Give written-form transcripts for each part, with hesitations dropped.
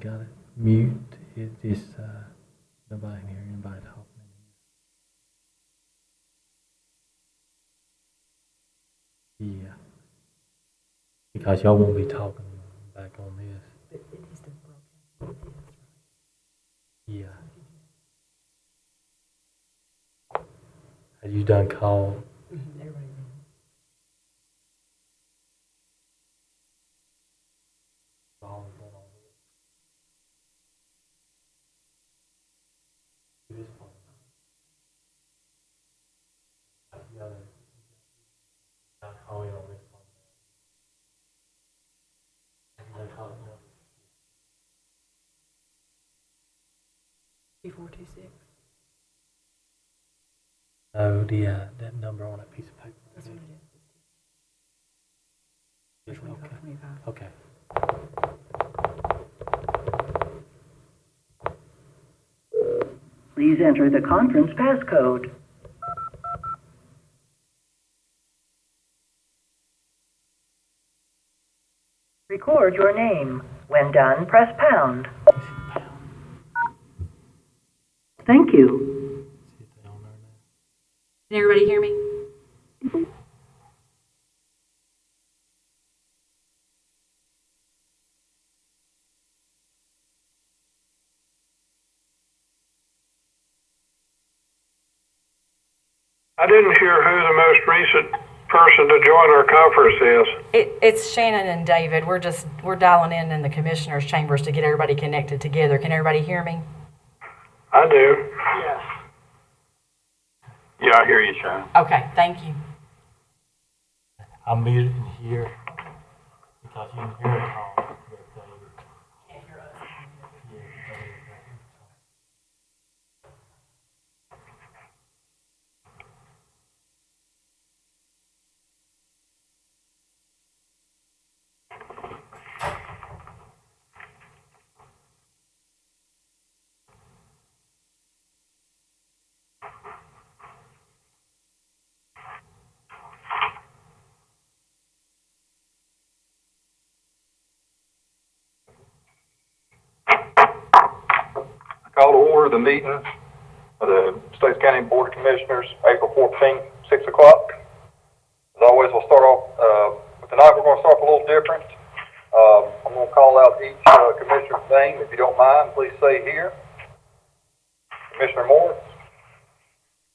got it. Mute. It's nobody can hear anybody talking. Yeah. Because y'all won't be talking back on this. But it is the broadcast. Yeah. Have you done call? Everybody. P426. No, that number on that piece of paper. That's what it is. Okay. 25. Okay. Please enter the conference passcode. Record your name. When done, press pound. Thank you. See if they on there now. Can everybody hear me? I didn't hear who the most recent person to join our conference is. It's Shannon and David. We're dialing in the commissioners' chambers to get everybody connected together. Can everybody hear me? I do. Yes. Yeah, I hear you, Shannon. Okay, thank you. I'm muted in here because you can hear it all. Call to order the meeting of the Stokes County Board of Commissioners, April 14th, 6 o'clock. As always, we'll start off, with tonight we're going to start off a little different. I'm going to call out each commissioner's name. If you don't mind, please say here. Commissioner Moore.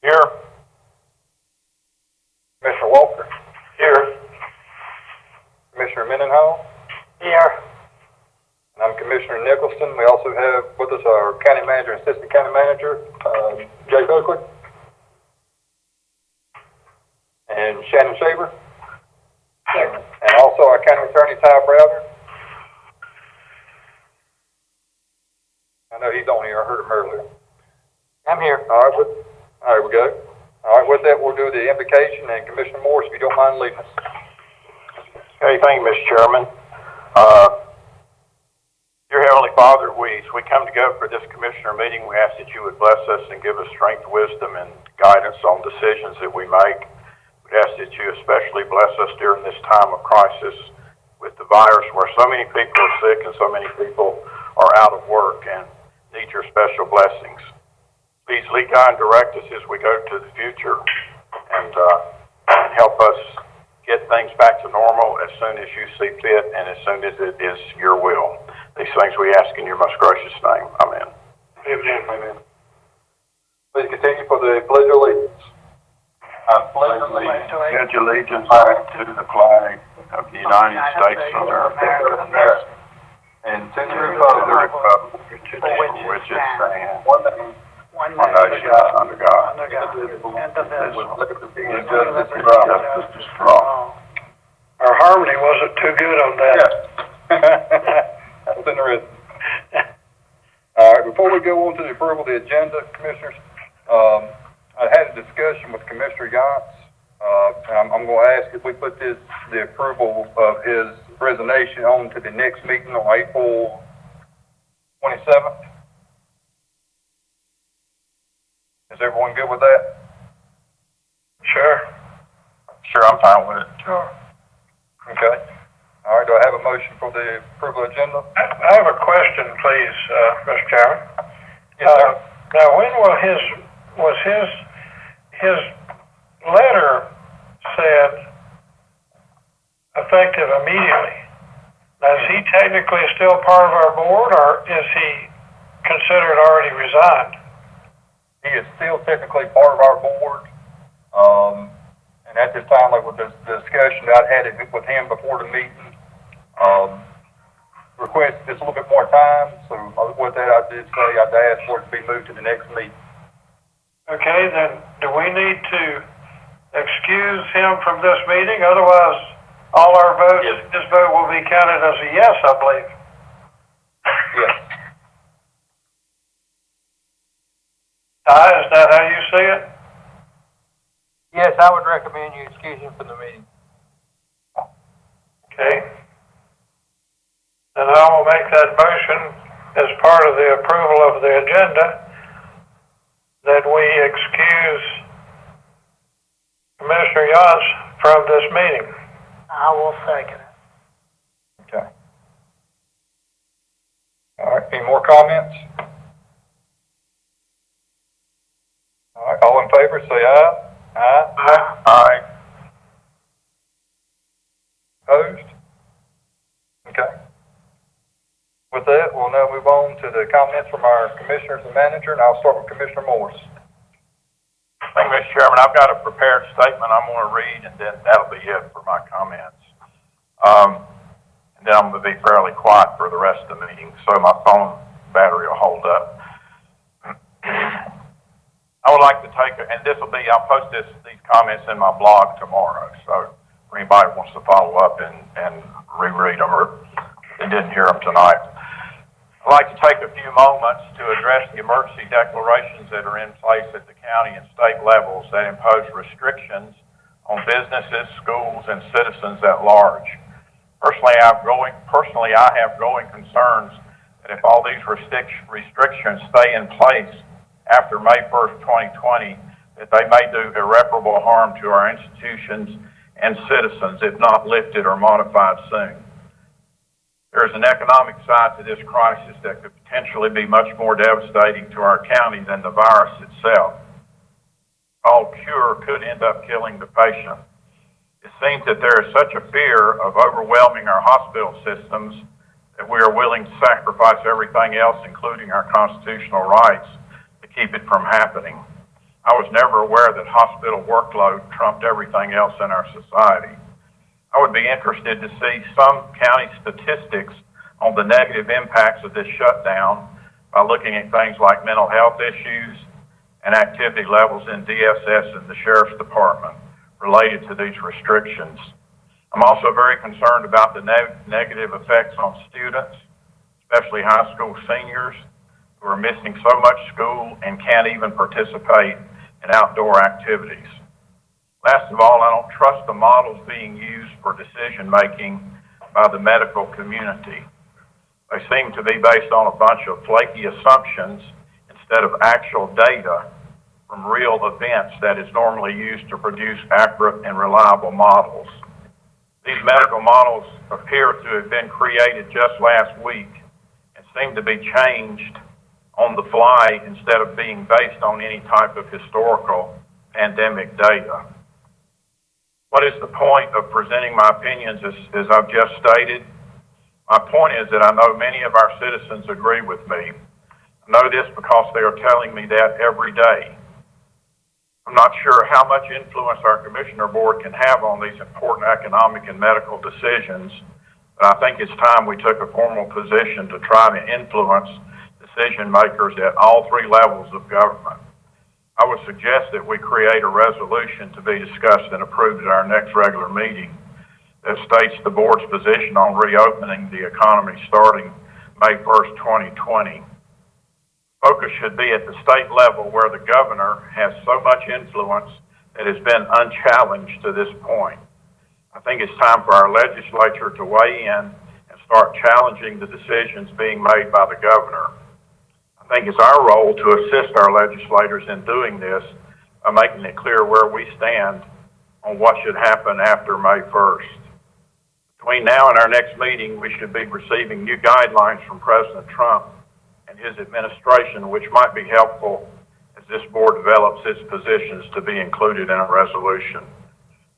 Here. Commissioner Walker. Here. Commissioner Mendenhall. Here. And I'm Commissioner Nicholson. We also have with us our County Manager and Assistant County Manager, Jay Oakley. And Shannon Shaver. And also our County Attorney, Ty Browder. I know he's on here. I heard him earlier. I'm here. All right, we go. All right, with that, we'll do the invocation, and Commissioner Morris, if you don't mind leading us. Okay, thank you, Mr. Chairman. Dear Heavenly Father, as we come together for this commissioner meeting, we ask that you would bless us and give us strength, wisdom, and guidance on decisions that we make. We ask that you especially bless us during this time of crisis with the virus, where so many people are sick and so many people are out of work and need your special blessings. Please lead, guide, and direct us as we go to the future, and help us get things back to normal as soon as you see fit and as soon as it is your will. These things we ask in your most gracious name. Amen. Amen. Amen. Please continue for the Pledge of Allegiance. I pledge allegiance to the flag of the United States of America And to the republic for which it stands, one nation under God, Justice for all. Our harmony wasn't too good on that. That's interesting. All right, before we go on to the approval of the agenda, Commissioners, I had a discussion with Commissioner Yance. I'm going to ask if we put the approval of his resignation on to the next meeting on April 27th. Is everyone good with that? Sure. Sure, I'm fine with it. Sure. Okay. All right, do I have a motion for the approval agenda? I have a question, please, Mr. Chairman. Yes, sir. Now, when will was his letter said effective immediately? Now, is he technically still part of our board, or is he considered already resigned? He is still technically part of our board. And at this time, like with the discussion that I had with him before the meeting, requested just a little bit more time. So with that, I did say I'd ask for it to be moved to the next meeting. Okay, then do we need to excuse him from this meeting? Otherwise, all our votes, his vote will be counted as a yes, I believe. Yes. Ty, is that how you see it? Yes, I would recommend you excuse him from the meeting. Okay. Then I will make that motion as part of the approval of the agenda that we excuse Commissioner Yance from this meeting. I will second it. Okay. All right, any more comments? All right, all in favor, say aye. Aye. Aye. Opposed? Okay. With that, we'll now move on to the comments from our commissioners and manager, and I'll start with Commissioner Morris. Thank you, Mr. Chairman. I've got a prepared statement I'm going to read, and then that'll be it for my comments. And then I'm going to be fairly quiet for the rest of the meeting, so my phone battery will hold up. I would like to take, and this will be, I'll post these comments in my blog tomorrow, so if anybody wants to follow up and reread them or they didn't hear them tonight. I'd like to take a few moments to address the emergency declarations that are in place at the county and state levels that impose restrictions on businesses, schools, and citizens at large. Personally, I have growing concerns that if all these restrictions stay in place after May 1st, 2020, that they may do irreparable harm to our institutions and citizens if not lifted or modified soon. There is an economic side to this crisis that could potentially be much more devastating to our county than the virus itself. All cure could end up killing the patient. It seems that there is such a fear of overwhelming our hospital systems that we are willing to sacrifice everything else, including our constitutional rights, to keep it from happening. I was never aware that hospital workload trumped everything else in our society. I would be interested to see some county statistics on the negative impacts of this shutdown by looking at things like mental health issues and activity levels in DSS and the Sheriff's Department related to these restrictions. I'm also very concerned about the negative effects on students, especially high school seniors, who are missing so much school and can't even participate in outdoor activities. Last of all, I don't trust the models being used for decision-making by the medical community. They seem to be based on a bunch of flaky assumptions instead of actual data from real events that is normally used to produce accurate and reliable models. These medical models appear to have been created just last week and seem to be changed on the fly instead of being based on any type of historical pandemic data. What is the point of presenting my opinions as I've just stated? My point is that I know many of our citizens agree with me. I know this because they are telling me that every day. I'm not sure how much influence our Commissioner Board can have on these important economic and medical decisions, but I think it's time we took a formal position to try to influence decision makers at all three levels of government. I would suggest that we create a resolution to be discussed and approved at our next regular meeting that states the board's position on reopening the economy starting May 1st, 2020. Focus should be at the state level where the governor has so much influence that has been unchallenged to this point. I think it's time for our legislature to weigh in and start challenging the decisions being made by the governor. I think it's our role to assist our legislators in doing this by making it clear where we stand on what should happen after May 1st. Between now and our next meeting, we should be receiving new guidelines from President Trump and his administration, which might be helpful as this board develops its positions to be included in a resolution.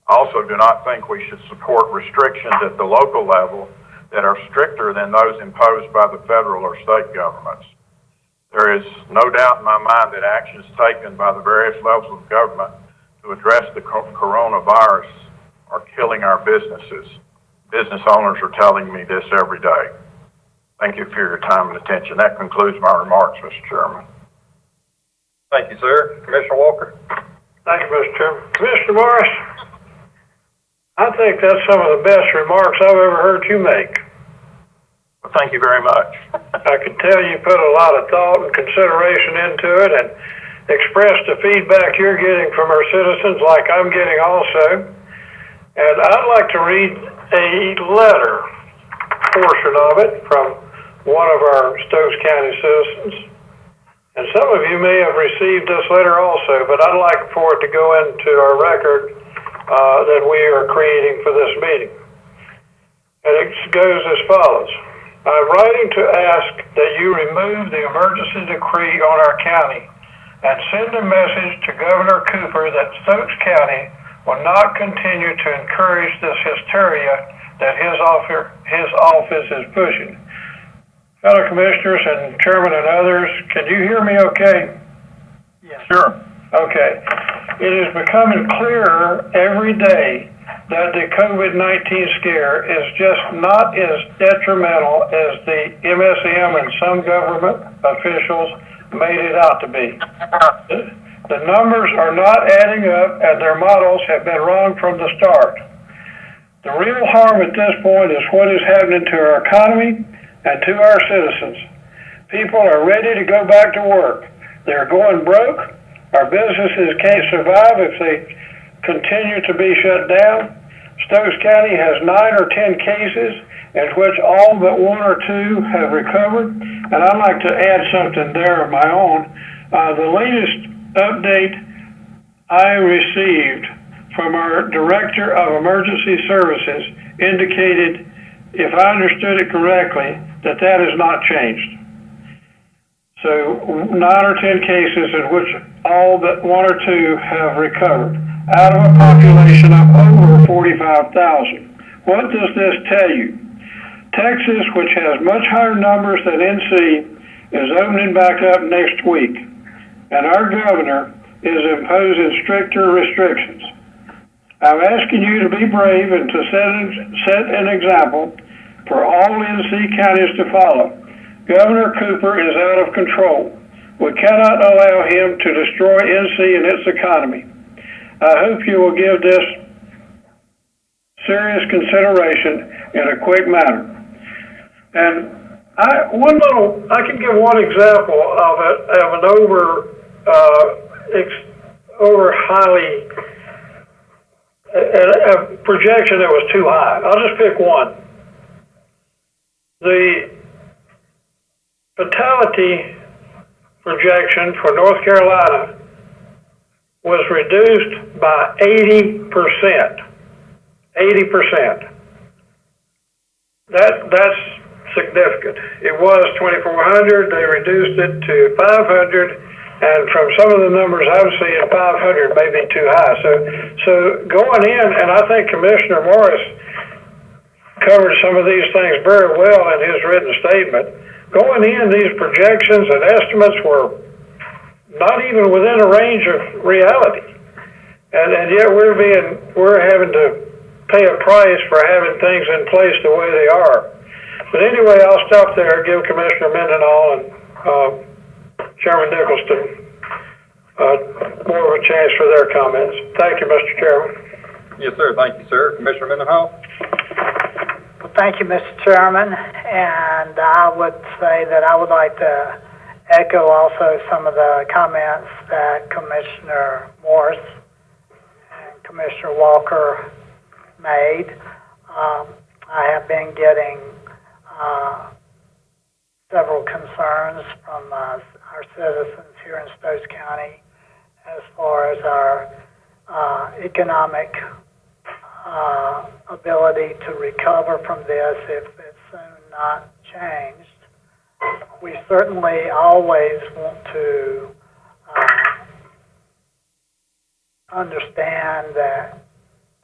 I also do not think we should support restrictions at the local level that are stricter than those imposed by the federal or state governments. There is no doubt in my mind that actions taken by the various levels of government to address the coronavirus are killing our businesses. Business owners are telling me this every day. Thank you for your time and attention. That concludes my remarks, Mr. Chairman. Thank you, sir. Commissioner Walker? Thank you, Mr. Chairman. Commissioner Morris, I think that's some of the best remarks I've ever heard you make. Well, thank you very much. I can tell you put a lot of thought and consideration into it and expressed the feedback you're getting from our citizens like I'm getting also. And I'd like to read a letter, portion of it, from one of our Stokes County citizens. And some of you may have received this letter also, but I'd like for it to go into our record that we are creating for this meeting. And it goes as follows. I'm writing to ask that you remove the emergency decree on our county and send a message to Governor Cooper that Stokes County will not continue to encourage this hysteria that his office is pushing. Fellow commissioners and chairman and others, can you hear me okay? Yes. Sure. Okay. It is becoming clearer every day that the COVID-19 scare is just not as detrimental as the MSM and some government officials made it out to be. The numbers are not adding up and their models have been wrong from the start. The real harm at this point is what is happening to our economy and to our citizens. People are ready to go back to work. They're going broke. Our businesses can't survive if they continue to be shut down. Stokes County has 9 or 10 cases in which all but 1 or 2 have recovered. And I'd like to add something there of my own. The latest update I received from our Director of Emergency Services indicated, if I understood it correctly, that has not changed. So 9 or 10 cases in which all but 1 or 2 have recovered out of a population of over 45,000. What does this tell you? Texas, which has much higher numbers than NC, is opening back up next week, and our governor is imposing stricter restrictions. I'm asking you to be brave and to set an example for all NC counties to follow. Governor Cooper is out of control. We cannot allow him to destroy NC and its economy. I hope you will give this serious consideration in a quick manner. And I can give one example of it, of an a projection that was too high. I'll just pick one. The fatality projection for North Carolina was reduced by 80%. 80%. That's significant. It was 2,400. They reduced it to 500, and from some of the numbers I'm seeing, 500 may be too high. So going in, and I think Commissioner Morris covered some of these things very well in his written statement. Going in, these projections and estimates were not even within a range of reality, and yet we're having to pay a price for having things in place the way they are. But anyway, I'll stop there, give Commissioner Mendenhall and Chairman Nicholson more of a chance for their comments. Thank you, Mr. Chairman. Yes, sir. Thank you, sir. Commissioner Mendenhall? Well, thank you, Mr. Chairman, and I would say that I would like to echo also some of the comments that Commissioner Morris and Commissioner Walker made. I have been getting several concerns from our citizens here in Stokes County as far as our economic ability to recover from this if it's soon not changed. We certainly always want to understand that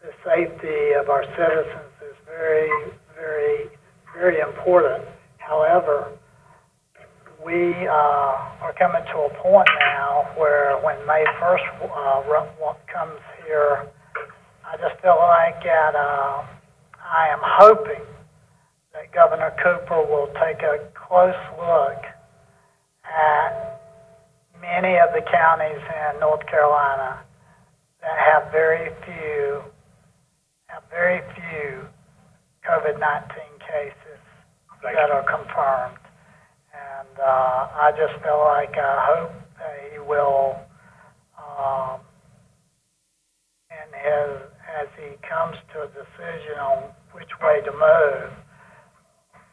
the safety of our citizens is very, very, very important. However, we are coming to a point now where when May 1st comes here, I just feel like I am hoping that Governor Cooper will take a close look at many of the counties in North Carolina that have very few COVID-19 cases that are confirmed. And I just feel like I hope that he will, as he comes to a decision on which way to move,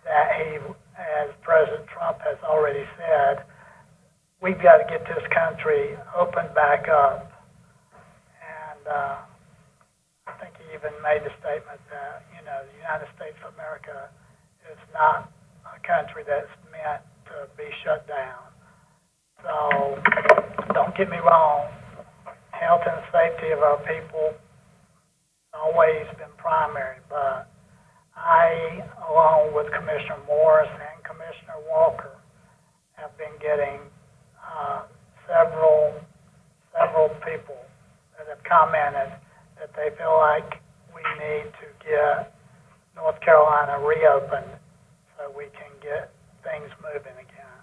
that he, as President Trump has already said, we've got to get this country opened back up. And I think he even made the statement that, the United States of America is not a country that's meant to be shut down. So don't get me wrong, health and safety of our people has always been primary, but I, along with Commissioner Morris and Commissioner Walker, have been getting several people that have commented that they feel like we need to get North Carolina reopened so we can get things moving again.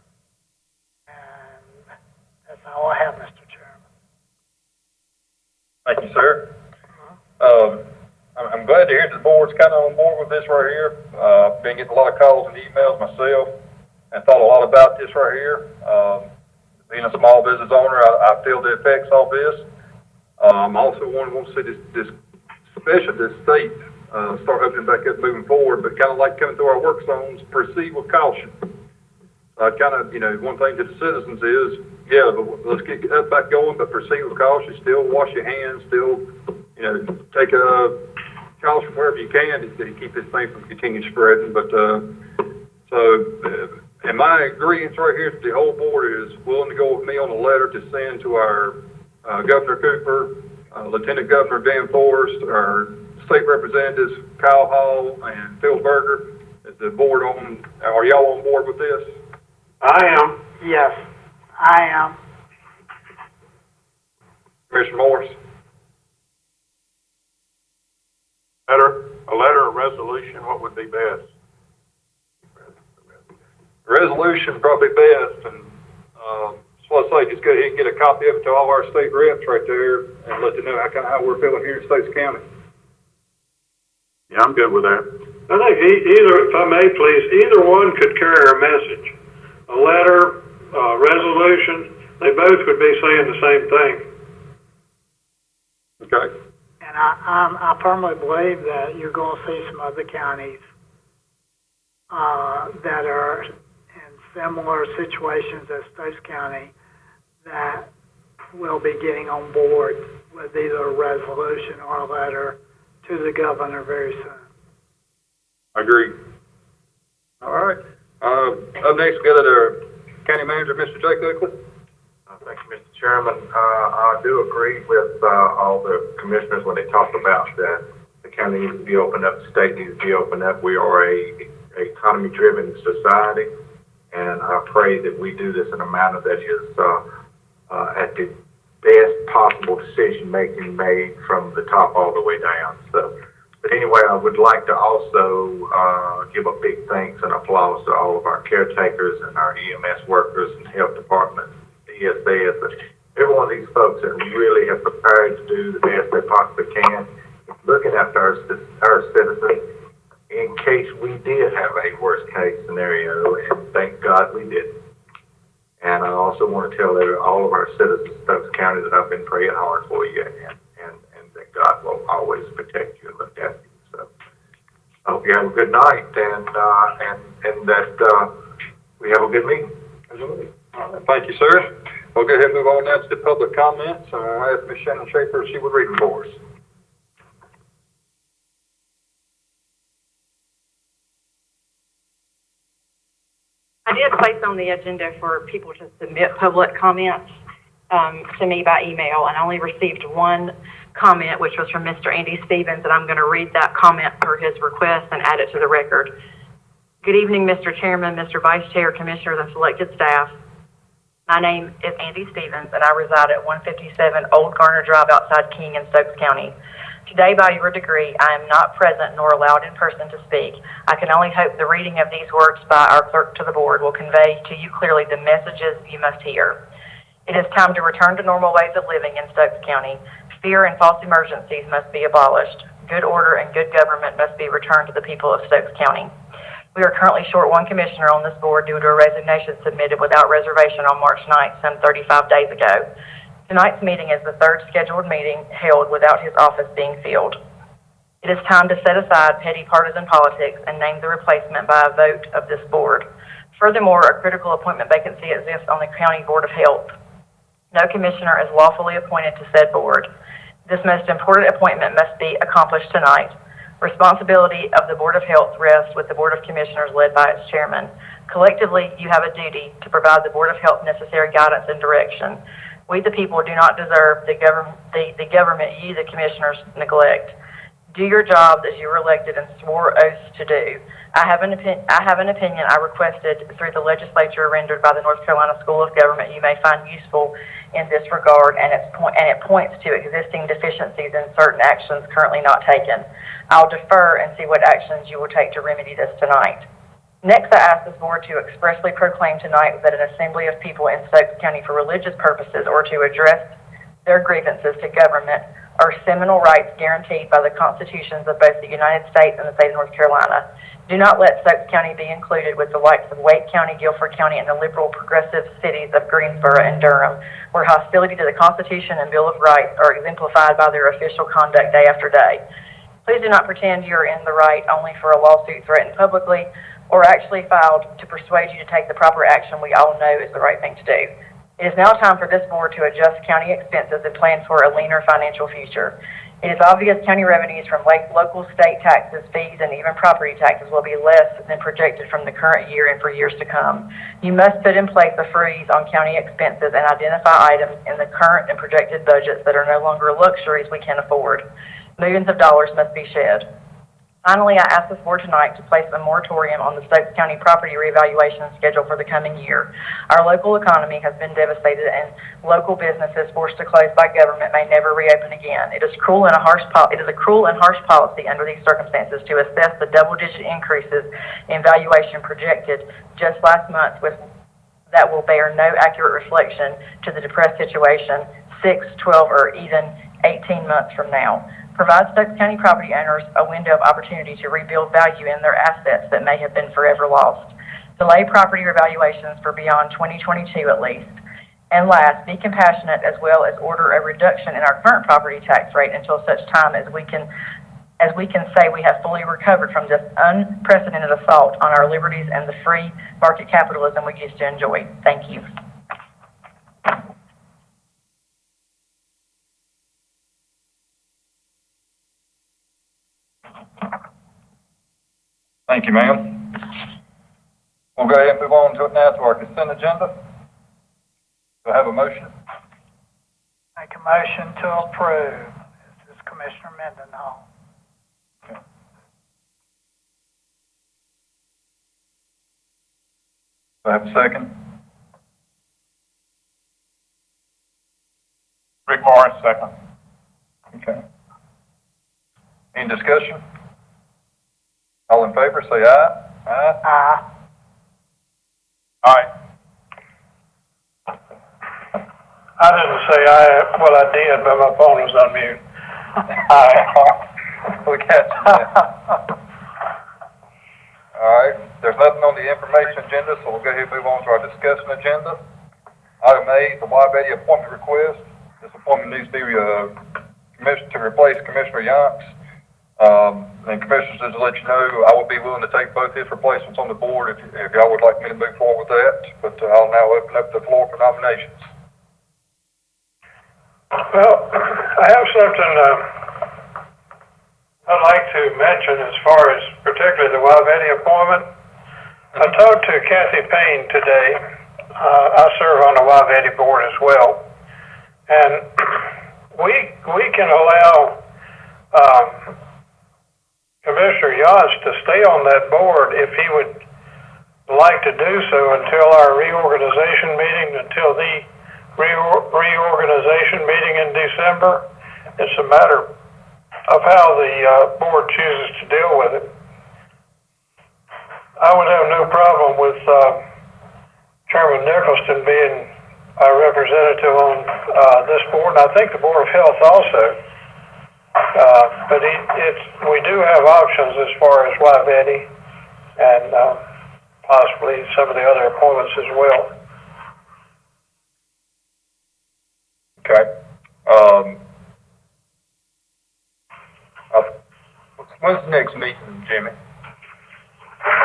And that's all I have, Mr. Chairman. Thank you, sir. I'm glad to hear that the board's kind of on board with this right here. I've been getting a lot of calls and emails myself and thought a lot about this right here. Being a small business owner, I feel the effects of this. I'm also want to see this state start opening back up moving forward, but kind of like coming through our work zones, proceed with caution. One thing to the citizens is, let's get back going, but proceed with caution. Still wash your hands. Still, take a caution wherever you can to keep this thing from continuing spreading. But and my agreement right here to the whole board is willing to go with me on a letter to send to our Governor Cooper, Lieutenant Governor Van Forest, our state representatives Kyle Hall and Phil Berger. Is the board on? Are y'all on board with this? I am. Yes, I am. Commissioner Morris? A letter or resolution, what would be best? Resolution probably best, and so let's say just go ahead and get a copy of it to all our state reps right there and let them know how we're feeling here in Stokes County. Yeah, I'm good with that. I think either, if I may please, either one could carry a message. A letter, a resolution, they both would be saying the same thing. Okay. And I firmly believe that you're going to see some other counties that are in similar situations as Stokes County that will be getting on board with either a resolution or a letter to the governor very soon. I agree. All right. Up next, we got our County Manager, Mr. Jake Oakley. Thank you, Mr. Chairman. I do agree with all the commissioners when they talk about that the county needs to be opened up, the state needs to be opened up. We are a economy-driven society, and I pray that we do this in a manner that is at the best possible decision-making made from the top all the way down. So, but anyway, I would like to also give a big thanks and applause to all of our caretakers and our EMS workers and health departments, DSS, and every one of these folks that really have prepared to do the best they possibly can, looking after our citizens in case we did have a worst case scenario, and thank God we didn't. And I also want to tell all of our citizens of Stokes County that I've been praying hard for you, and that God will always protect you and look after you. So I hope you have a good night, and that we have a good meeting. All right, thank you, sir. We'll go ahead and move on now to the public comments. I'll ask Ms. Shannon Schaefer if she would read them for us. did place on the agenda for people to submit public comments to me by email, and I only received one comment, which was from Mr. Andy Stevens, and I'm going to read that comment per his request and add it to the record. Good evening, Mr. Chairman, Mr. Vice Chair, Commissioners, and selected staff. My name is Andy Stevens, and I reside at 157 Old Garner Drive outside King in Stokes County. Today, by your decree, I am not present nor allowed in person to speak. I can only hope the reading of these words by our clerk to the board will convey to you clearly the messages you must hear. It is time to return to normal ways of living in Stokes County. Fear and false emergencies must be abolished. Good order and good government must be returned to the people of Stokes County. We are currently short one commissioner on this board due to a resignation submitted without reservation on March 9th, some 35 days ago. Tonight's meeting is the third scheduled meeting held without his office being filled. It is time to set aside petty partisan politics and name the replacement by a vote of this board. Furthermore, a critical appointment vacancy exists on the County Board of Health. No commissioner is lawfully appointed to said board. This most important appointment must be accomplished tonight. Responsibility of the Board of Health rests with the Board of Commissioners led by its chairman. Collectively, you have a duty to provide the Board of Health necessary guidance and direction. We, the people, do not deserve the government you, the commissioners, neglect. Do your jobs as you were elected and swore oaths to do. I have an opinion I requested through the legislature rendered by the North Carolina School of Government you may find useful in this regard, and it points to existing deficiencies in certain actions currently not taken. I'll defer and see what actions you will take to remedy this tonight. Next, I ask this board to expressly proclaim tonight that an assembly of people in Stokes County for religious purposes or to address their grievances to government are seminal rights guaranteed by the constitutions of both the United States and the state of North Carolina. Do not let Stokes County be included with the likes of Wake County, Guilford County, and the liberal progressive cities of Greensboro and Durham, where hostility to the Constitution and Bill of Rights are exemplified by their official conduct day after day. Please do not pretend you are in the right only for a lawsuit threatened publicly or actually filed to persuade you to take the proper action we all know is the right thing to do. It is now time for this board to adjust county expenses and plan for a leaner financial future. It is obvious county revenues from local, state taxes, fees, and even property taxes will be less than projected from the current year and for years to come. You must put in place a freeze on county expenses and identify items in the current and projected budgets that are no longer luxuries we can afford. Millions of dollars must be shed. Finally, I ask this board tonight to place a moratorium on the Stokes County property reevaluation schedule for the coming year. Our local economy has been devastated, and local businesses forced to close by government may never reopen again. It is a cruel and harsh policy under these circumstances to assess the double-digit increases in valuation projected just last month that will bear no accurate reflection to the depressed situation 6, 12, or even 18 months from now. Provide Stokes County property owners a window of opportunity to rebuild value in their assets that may have been forever lost. Delay property revaluations for beyond 2022 at least. And last, be compassionate as well as order a reduction in our current property tax rate until such time as we can say we have fully recovered from this unprecedented assault on our liberties and the free market capitalism we used to enjoy. Thank you. Thank you, ma'am. We'll go ahead and move on to our consent agenda. Do I have a motion? Make a motion to approve. This is Commissioner Mendenhall. Okay. Do I have a second? Rick Morris, second. Okay. Any discussion? All in favor, say aye. Aye. Aye. Aye. I didn't say aye, well, I did, but my phone was on mute. Aye. We got you. All right, there's nothing on the information agenda, so we'll go ahead and move on to our discussion agenda. Item A, the Y-Betty appointment request. This appointment needs to be to replace Commissioner Yonks. And Commissioners, just to let you know, I would be willing to take both his replacements on the board if y'all would like me to move forward with that. But I'll now open up the floor for nominations. Well, I have something I'd like to mention as far as particularly the Wavetti appointment. I talked to Kathy Payne today. I serve on the Wyvetti board as well. And we can allow, Commissioner Yachts to stay on that board if he would like to do so until our reorganization meeting, until the reorganization meeting in December. It's a matter of how the board chooses to deal with it. I would have no problem with Chairman Nicholson being our representative on this board, and I think the Board of Health also. But we do have options as far as Wyvetti and possibly some of the other appointments as well. Okay. When's the next meeting, Jimmy?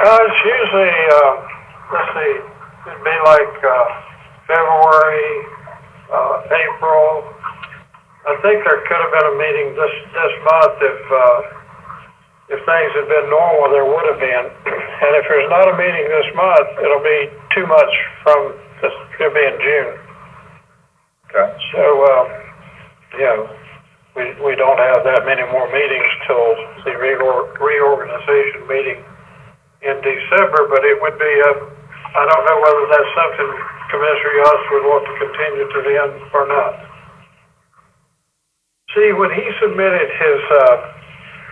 It's usually, let's see, it'd be like February, April. I think there could have been a meeting this month if things had been normal, there would have been. And if there's not a meeting this month, it'll be 2 months from this, it'll be in June. Okay. So, we don't have that many more meetings till the reorganization meeting in December, but it would be, I don't know whether that's something Commissioner Yachts would want to continue to the end or not. See, when he submitted his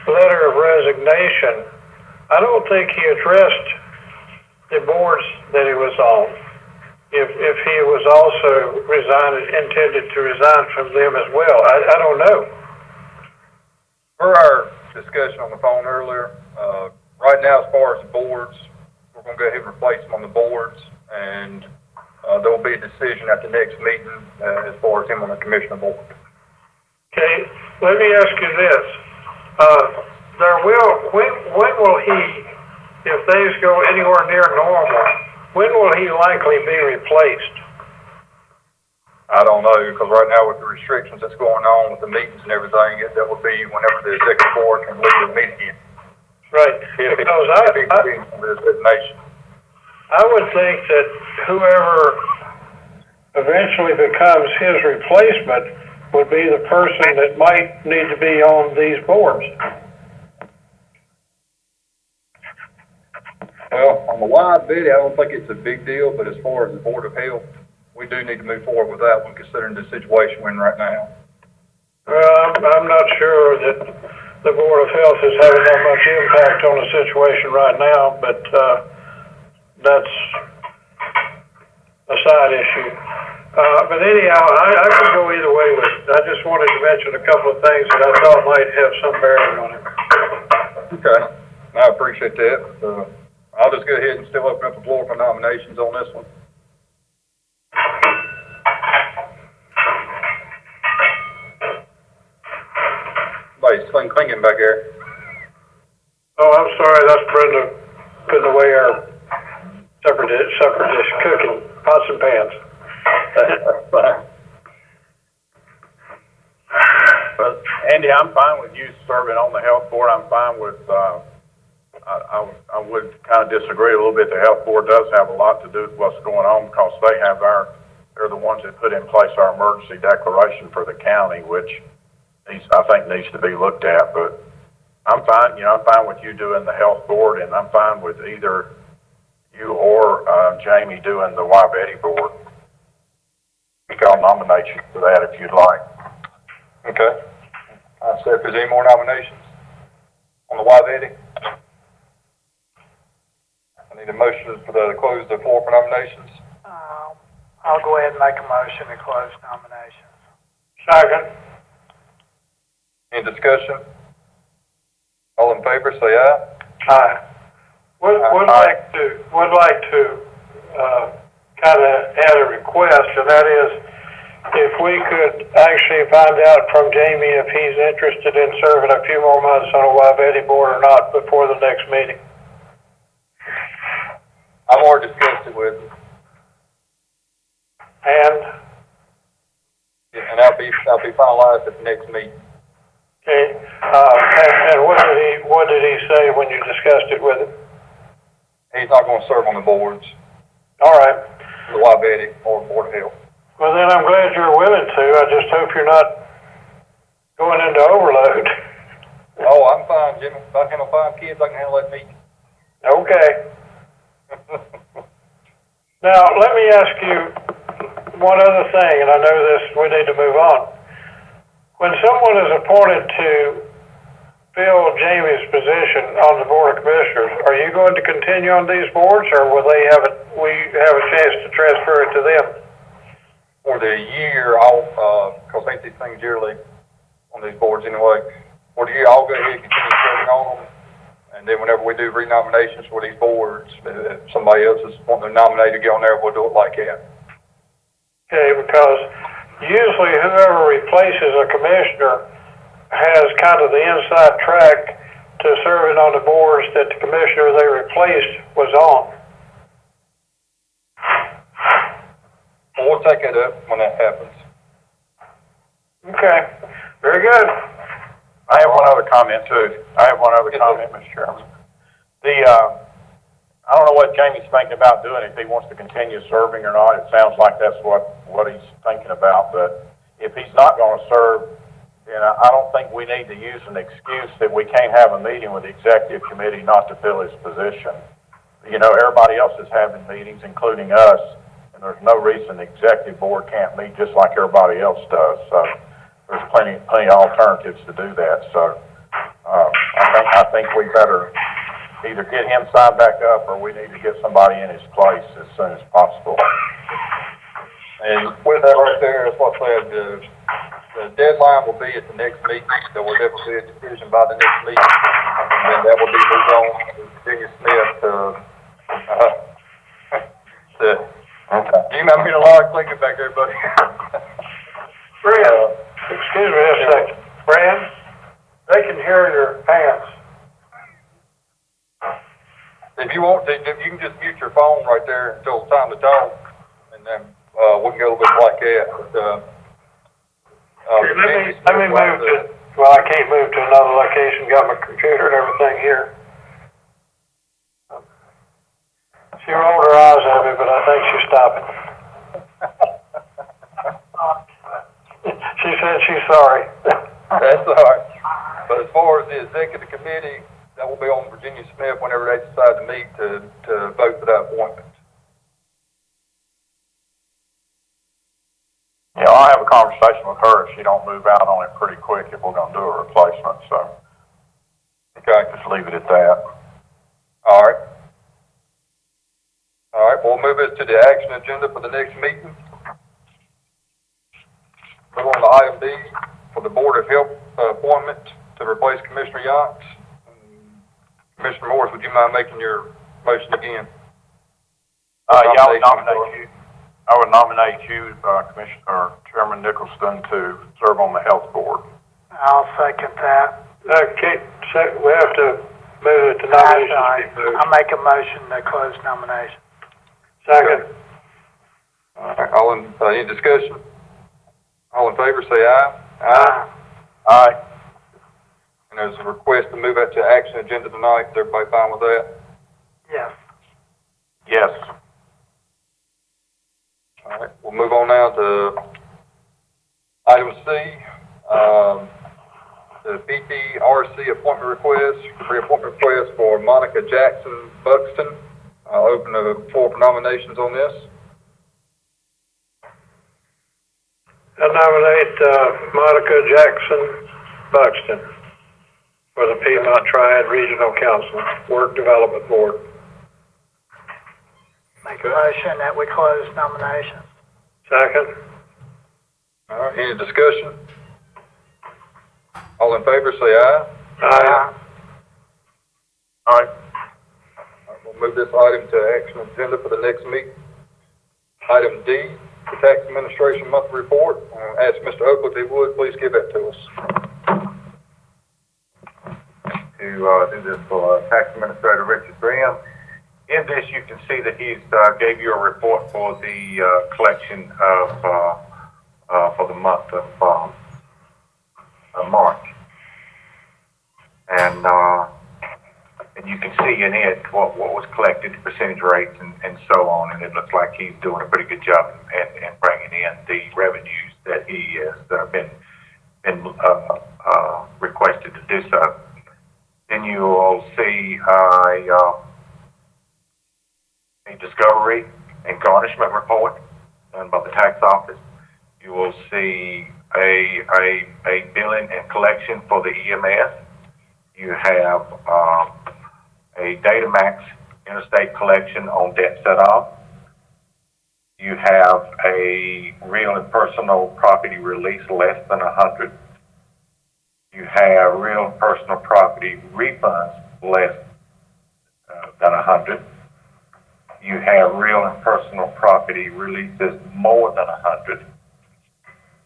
letter of resignation, I don't think he addressed the boards that he was on. If he was also intended to resign from them as well, I don't know. Per our discussion on the phone earlier, right now, as far as the boards, we're going to go ahead and replace them on the boards, and there will be a decision at the next meeting as far as him on the commissioner board. Okay, let me ask you this. When will he, if things go anywhere near normal, when will he likely be replaced? I don't know, because right now with the restrictions that's going on with the meetings and everything, that will be whenever the executive board can leave the meeting. Right, because I would think that whoever eventually becomes his replacement would be the person that might need to be on these boards. Well, on the wide video, I don't think it's a big deal, but as far as the Board of Health, we do need to move forward with that one, considering the situation we're in right now. Well, I'm not sure that the Board of Health is having that much impact on the situation right now, but that's a side issue. But anyhow, I could go either way with it. I just wanted to mention a couple of things that I thought might have some bearing on it. Okay, I appreciate that. I'll just go ahead and still open up the floor for nominations on this one. Somebody's clinking back there. Oh, I'm sorry, that's Brenda putting away our supper dish cooking, pots and pans. That's fine. But Andy, I'm fine with you serving on the health board. I'm fine with, I would kind of disagree a little bit. The health board does have a lot to do with what's going on because they're the ones that put in place our emergency declaration for the county, which I think needs to be looked at. But I'm fine, I'm fine with you doing the health board, and I'm fine with either you or Jamie doing the Wyvetti board. I'll nominate you for that if you'd like. Okay. So if there's any more nominations on the Wyvetti? I need a motion for to close the floor for nominations. I'll go ahead and make a motion to close nominations. Second. Any discussion? All in favor, say aye. Aye. Would like to kind of add a request, and that is if we could actually find out from Jamie if he's interested in serving a few more months on a Wyvetti board or not before the next meeting. I've already discussed it with him. And that'll be finalized at the next meeting. okay, and what did he say when you discussed it with him? he's not gonna serve on the boards, All right. the Wabeti or Board of Health. Well, then I'm glad you're willing to. I just hope you're not going into overload. Oh, I'm fine, Jimmy. If I can handle 5 kids, I can handle that meeting. Okay. Now, let me ask you one other thing, and I know we need to move on. When someone is appointed to fill Jamie's position on the Board of Commissioners, are you going to continue on these boards, or will we have a chance to transfer it to them? For the year, I'll, cause ain't these things yearly on these boards anyway. For the year, I'll go ahead and continue serving on them. And then whenever we do renominations for these boards, if somebody else is wanting to nominate to get on there, we'll do it like that. Okay, because usually whoever replaces a commissioner has kind of the inside track to serving on the boards that the commissioner they replaced was on. Well, we'll take it up when that happens. Okay, very good. I have one other comment too. Mr. Chairman. I don't know what Jamie's thinking about doing, if he wants to continue serving or not. It sounds like that's what he's thinking about, but if he's not gonna serve, then I don't think we need to use an excuse that we can't have a meeting with the executive committee not to fill his position. You know, everybody else is having meetings, including us, and there's no reason the executive board can't meet just like everybody else does. So there's plenty of alternatives to do that. So, I think we better either get him signed back up, or we need to get somebody in his place as soon as possible. And with that right there, that's what I said, the deadline will be at the next meeting. There will definitely be a decision by the next meeting. And then that will be moved on to Virginia Smith, you might be a lot of clicking back there, buddy. Brad, excuse me a second. Brad, they can hear your pants. If you want to, you can just mute your phone right there until it's time to talk, and then, we can go a little bit like that, but, Let me move to, well, I can't move to another location, got my computer and everything here. She rolled her eyes at me, but I think she's stopping. She said she's sorry. That's all right. But as far as the executive committee, that will be on Virginia Smith whenever they decide to meet to vote for that appointment. Yeah, I'll have a conversation with her if she don't move out on it pretty quick if we're gonna do a replacement, so. Okay. Just leave it at that. All right. All right, we'll move it to the action agenda for the next meeting. Move on to item D for the Board of Health appointment to replace Commissioner Yachts. Commissioner Morris, would you mind making your motion again? Yeah, I would nominate you, Commissioner, Chairman Nicholson, to serve on the Health Board. I'll second that. Okay, so we have to move it to nominations. I'll make a motion to close nominations. Second. All right, any discussion? All in favor, say aye. Aye. Aye. And there's a request to move that to action agenda tonight. Is everybody fine with that? Yes. Yes. All right, we'll move on now to item C, the PTRC appointment request, reappointment request for Monica Jackson Buxton. I'll open the floor for nominations on this. I nominate Monica Jackson Buxton for the Piedmont Triad Regional Council, Work Development Board. Make a motion that we close nominations. Second. All right, any discussion? All in favor, say aye. Aye. All right. We'll move this item to action agenda for the next meeting. Item D, the Tax Administration Monthly Report. Ask Mr. Oakley if he would, please give that to us. To do this for Tax Administrator Richard Graham. In this, you can see that he's gave you a report for the collection of for the month of March, and you can see seeing it, what was collected, the percentage rates, and so on, and it looks like he's doing a pretty good job in bringing in the revenues that he has been requested to do so. Then you will see a discovery and garnishment report done by the tax office. You will see a billing and collection for the EMS. You have a Datamax interstate collection on debt set-off. You have a real and personal property release less than 100. You have real and personal property refunds less than 100. You have real and personal property releases more than 100.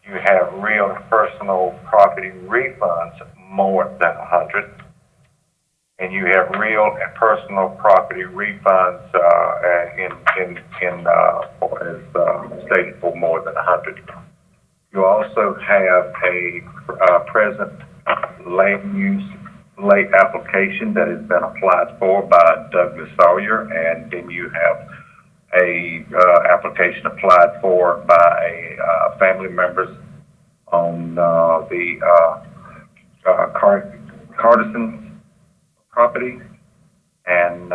You have real and personal property refunds more than 100. And you have real and personal property refunds as stated for more than 100. You also have a present land use late application that has been applied for by Douglas Sawyer, and then you have a application applied for by family members on the Cardison property, and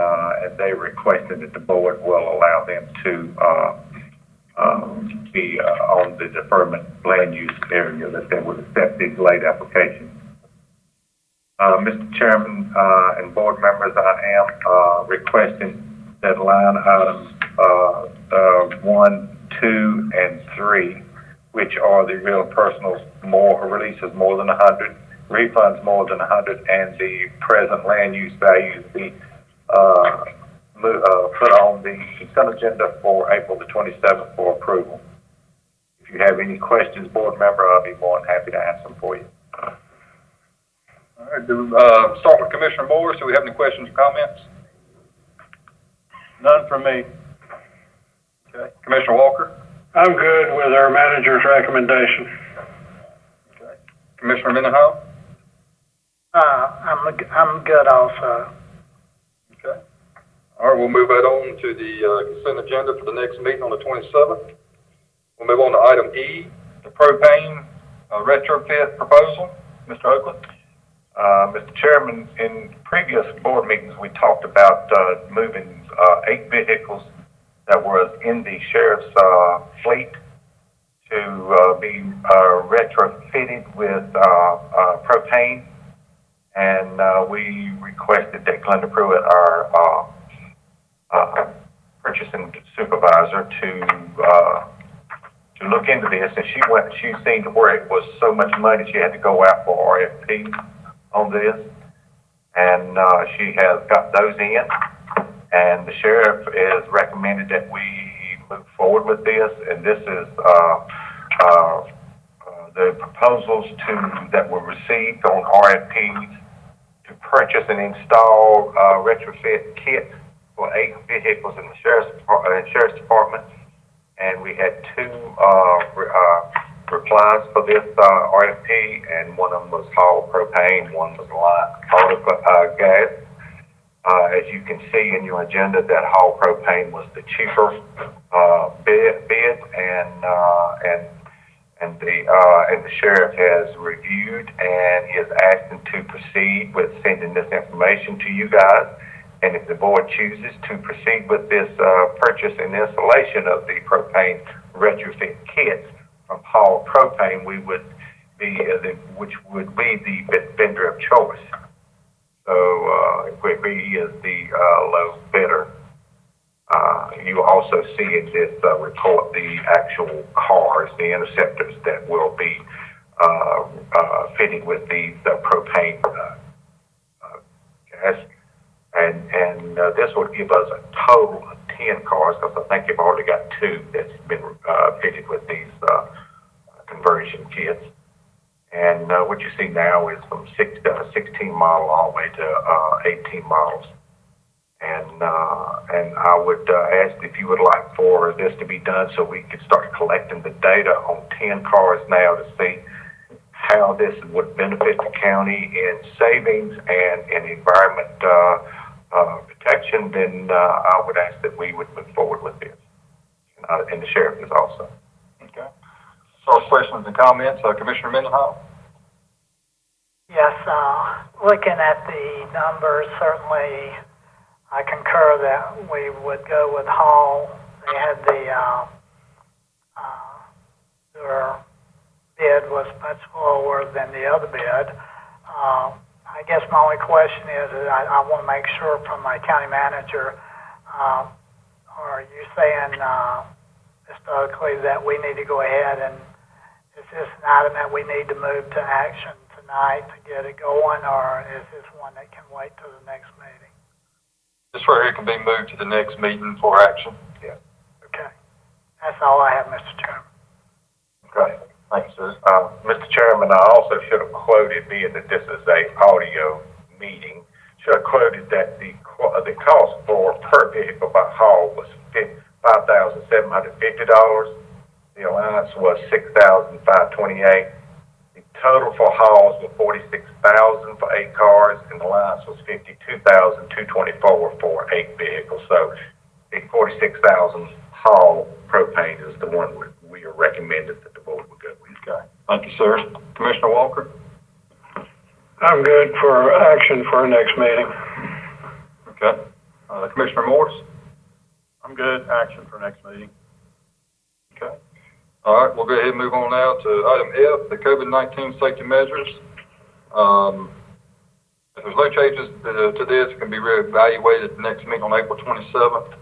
they requested that the board will allow them to be on the deferment land use area, that they would accept these late applications. Mr. Chairman and board members, I am requesting that line items 1, 2, and 3, which are the real personal releases more than 100, refunds more than 100, and the present land use values be put on the consent agenda for April the 27th for approval. If you have any questions, board member, I'll be more than happy to answer them for you. All right, start with Commissioner Morris. Do we have any questions or comments? None from me. Okay. Commissioner Walker? I'm good with our manager's recommendation. Okay. Commissioner Mendenhall? I'm good also. Okay. All right, we'll move right on to the consent agenda for the next meeting on the 27th. We'll move on to item E, the propane retrofit proposal. Mr. Oakland? Mr. Chairman, in previous board meetings, we talked about moving 8 vehicles that was in the sheriff's fleet to be retrofitted with propane, and we requested that Glenda Pruitt, our purchasing supervisor, to look into this, and she seen where it was so much money she had to go out for RFP on this, and she has got those in, and the sheriff has recommended that we move forward with this, and this is the proposals that were received on RFPs to purchase and install retrofit kits for 8 vehicles in the sheriff's department, and we had 2 replies for this RFP, and one of them was Hall propane, one was auto gas. As you can see in your agenda, that Hall propane was the cheaper bid, and the sheriff has reviewed and is asking to proceed with sending this information to you guys. And if the board chooses to proceed with this purchase and installation of the propane retrofit kits from Hall Propane, we would be which would be the vendor of choice. So he is the low bidder. You also see in this report the actual cars, the interceptors that will be fitted with these propane gas. And this would give us a total of 10 cars, because I think you've already got 2 that's been fitted with these conversion kits. And what you see now is from 16 model all the way to 18 models. And I would ask if you would like for this to be done so we could start collecting the data on 10 cars now to see how this would benefit the county in savings and in environment protection, then I would ask that we would move forward with this. And the sheriff is also. Okay. So questions and comments, Commissioner Mendenhall? Yes, looking at the numbers, certainly I concur that we would go with Hall. They had their bid was much lower than the other bid. I guess my only question is I want to make sure from my county manager, are you saying, Mr. Oakley, that we need to go ahead and is this an item that we need to move to action tonight to get it going, or is this one that can wait till the next meeting? This right here can be moved to the next meeting for action. Yeah. Okay. That's all I have, Mr. Chairman. Okay. Thank you, sir. Mr. Chairman, I also should have quoted, being that this is a audio meeting, should have quoted that the cost for per vehicle by haul was $5,750. The allowance was $6,528. The total for hauls was $46,000 for 8 cars, and the allowance was $52,224 for 8 vehicles. So the $46,000 haul propane is the one we are recommended that the board would go with. Okay. Thank you, sir. Commissioner Walker? I'm good for action for our next meeting. Okay. Commissioner Morris? I'm good. Action for next meeting. Okay. All right, we'll go ahead and move on now to item F, the COVID-19 safety measures. If there's no changes to this, it can be reevaluated at the next meeting on April 27th.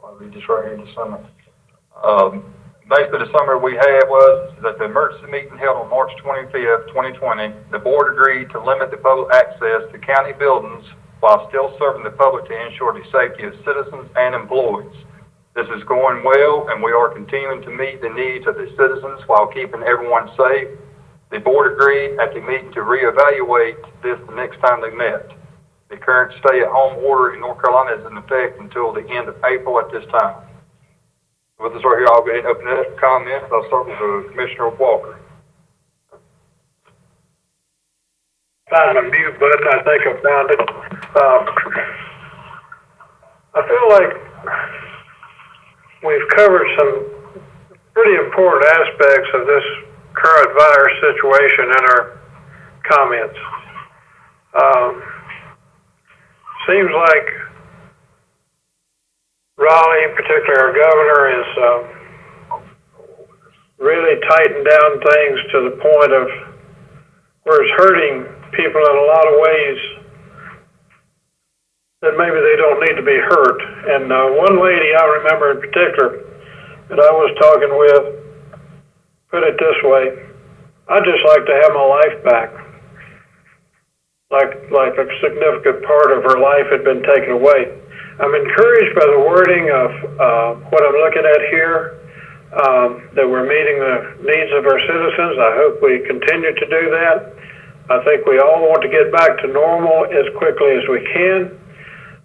I'll read this right here in the summary. Basically, the summary we had was that the emergency meeting held on March 25th, 2020, the board agreed to limit the public access to county buildings while still serving the public to ensure the safety of citizens and employees. This is going well, and we are continuing to meet the needs of the citizens while keeping everyone safe. The board agreed at the meeting to reevaluate this the next time they met. The current stay-at-home order in North Carolina is in effect until the end of April at this time. With this right here, I'll go ahead and open it up for comments. I'll start with Commissioner Walker. Find a mute button. I think I found it. I feel like we've covered some pretty important aspects of this current virus situation in our comments. Seems like Raleigh, in particular, our governor, is really tightened down things to the point of where it's hurting people in a lot of ways that maybe they don't need to be hurt. And one lady I remember in particular that I was talking with put it this way: I'd just like to have my life back. Like a significant part of her life had been taken away. I'm encouraged by the wording of what I'm looking at here, that we're meeting the needs of our citizens. I hope we continue to do that. I think we all want to get back to normal as quickly as we can.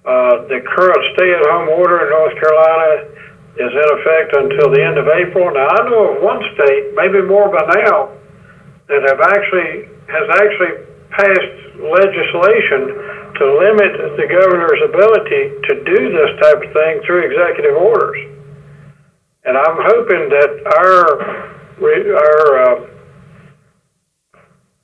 The current stay-at-home order in North Carolina is in effect until the end of April. Now, I know of one state, maybe more by now, that has actually passed legislation to limit the governor's ability to do this type of thing through executive orders. And I'm hoping that our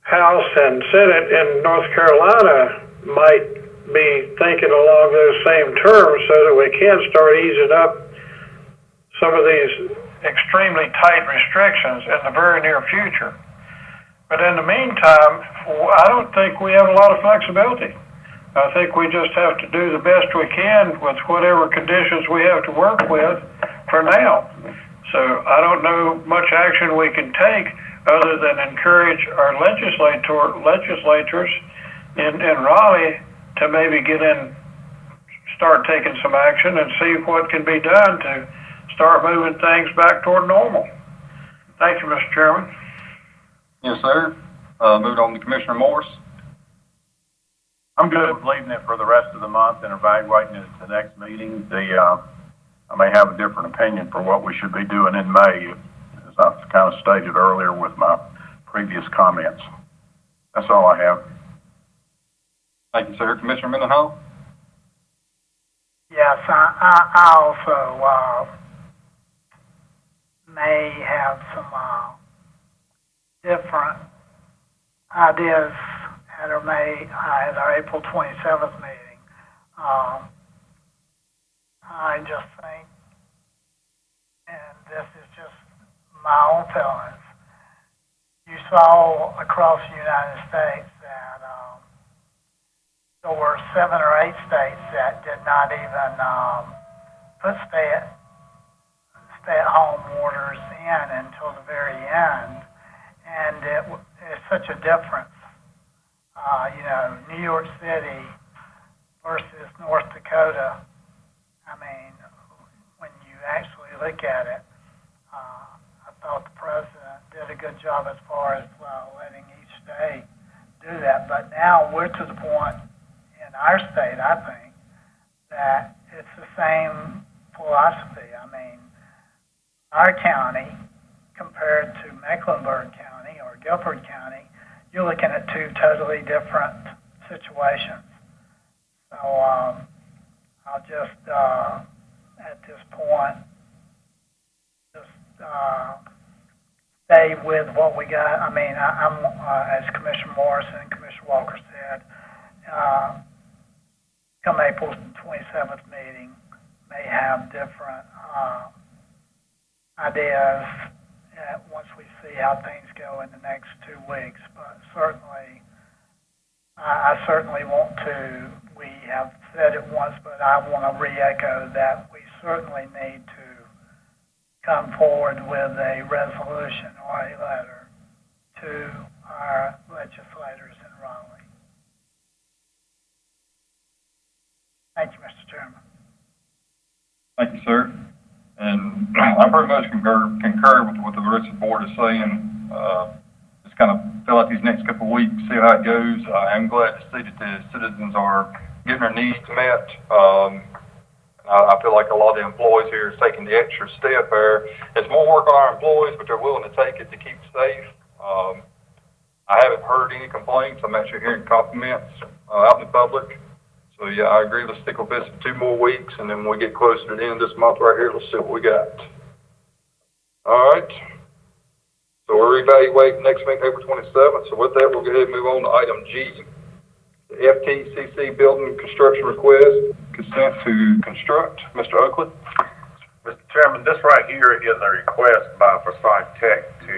House and Senate in North Carolina might be thinking along those same terms so that we can start easing up some of these extremely tight restrictions in the very near future. But in the meantime, I don't think we have a lot of flexibility. I think we just have to do the best we can with whatever conditions we have to work with for now. So I don't know much action we can take other than encourage our legislators in Raleigh to maybe start taking some action and see what can be done to start moving things back toward normal. Thank you, Mr. Chairman. Yes, sir. Moving on to Commissioner Morris. I'm good with leaving it for the rest of the month and evaluating it at the next meeting. I may have a different opinion for what we should be doing in May, as I've kind of stated earlier with my previous comments. That's all I have. Thank you, sir. Commissioner Mendenhall? Yes, I also, may have some, different ideas at our April 27th meeting. I just think, and this is just my own feelings, you saw across the United States that, there were 7 or 8 states that did not even, put stay-at-home orders in until the very end, and it's such a difference. New York City versus North Dakota. I mean, when you actually look at it, I thought the president did a good job as far as letting each state do that. But now we're to the point in our state, I think, that it's the same philosophy. I mean, our county compared to Mecklenburg County or Guilford County, you're looking at 2 totally different situations. So I'll just, at this point, just stay with what we got. I mean, I'm as Commissioner Morrison and Commissioner Walker said, come April 27th meeting, may have different ideas once we see how things go in the next 2 weeks. But certainly, I certainly want to, we have said it once, but I want to re-echo that we certainly need to come forward with a resolution or a letter to our legislators in Raleigh. Thank you, Mr. Chairman. Thank you, sir. And I pretty much concur with what the rest of the board is saying. Just kind of fill out these next couple of weeks, see how it goes. I'm glad to see that the citizens are getting their needs met. I feel like a lot of the employees here is taking the extra step there. It's more work on our employees, but they're willing to take it to keep safe. I haven't heard any complaints. I'm actually hearing compliments out in the public. So yeah, I agree. Let's stick with this for 2 more weeks, and then when we get closer to the end of this month right here, let's see what we got. All right. So we'll reevaluate next week, April 27th. So with that, we'll go ahead and move on to item G, the FTCC building construction request, consent to construct. Mr. Oakley. Mr. Chairman, this right here is a request by Forsyth Tech to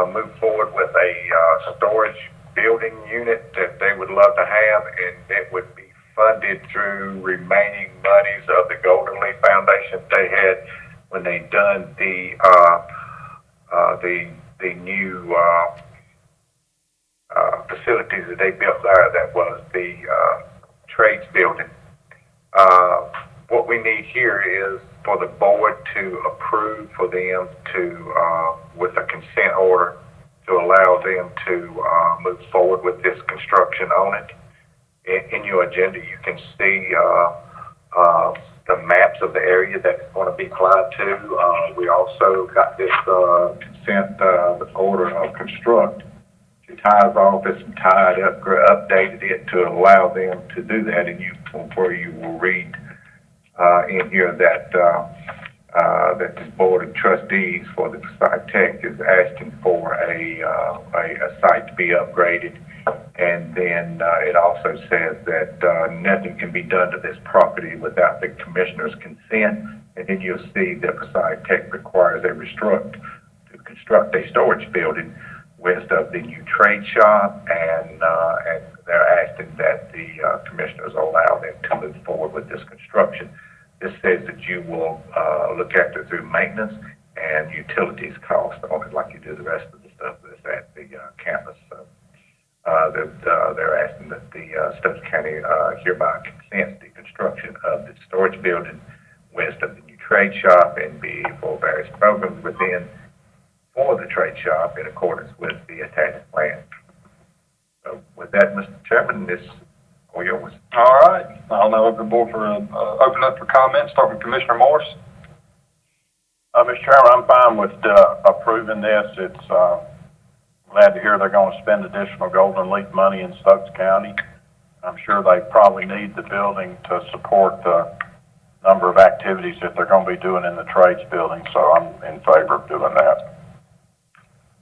move forward with a storage building unit that they would love to have, and it would be funded through remaining monies of the Golden Leaf Foundation they had when they done the new facilities that they built there. That was the trades building. What we need here is for the board to approve for them to, with a consent order, to allow them to move forward with this construction on it. In your agenda, you can see the maps of the area that it's going to be applied to. We also got this consent order of construct to Ty's office, and Ty updated it to allow them to do that. And where you will read in here that that this board of trustees for the Forsyth Tech is asking for a site to be upgraded, and then it also says that nothing can be done to this property without the commissioner's consent. And then you'll see that Forsyth Tech requires to construct a storage building west of the new trade shop, and they're asking that the commissioners allow them to move forward with this construction. This says that you will look at it through maintenance and utilities cost on it, like you do the rest of the stuff that's at the campus. So they're asking that the Stokes County hereby consents the construction of the storage building west of the new trade shop and be for various programs within for the trade shop in accordance with the attached plan. So with that, Mr. Chairman, this all yours. All right. I'll now open the board for open up for comments. Start with Commissioner Morris. Mr. Chairman, I'm fine with approving this. It's glad to hear they're going to spend additional Golden Leaf money in Stokes County. I'm sure they probably need the building to support the number of activities that they're gonna be doing in the trades building, so I'm in favor of doing that.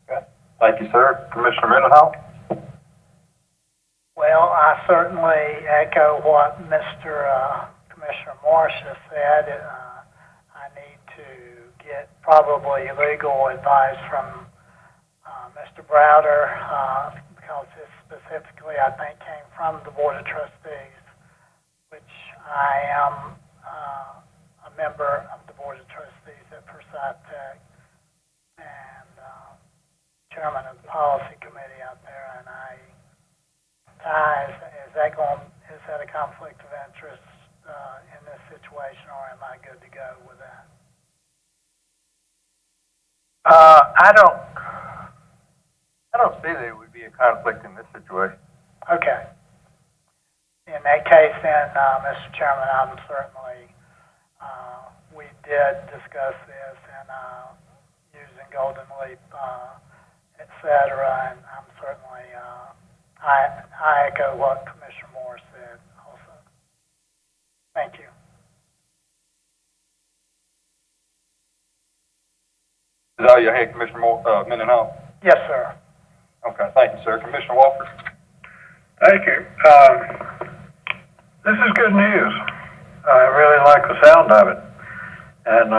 Okay. Thank you, sir. Commissioner Mendenhall? Well, I certainly echo what Mr. Commissioner Morris has said. I need to get probably legal advice from Mr. Browder, because this specifically, I think, came from the Board of Trustees, which I am a member of the Board of Trustees at Forsyth Tech and chairman of the policy committee out there. And is that a conflict of interest in this situation, or am I good to go with that? I don't see that it would be a conflict in this situation. Okay. In that case, then, Mr. Chairman, I'm certainly, we did discuss this and using Golden Leap, et cetera, and I'm certainly, I echo what Commissioner Moore said also. Thank you. Is that all you had, Commissioner Mendenhall? Yes, sir. Okay, thank you, sir. Commissioner Walker? Thank you. This is good news. I really like the sound of it. And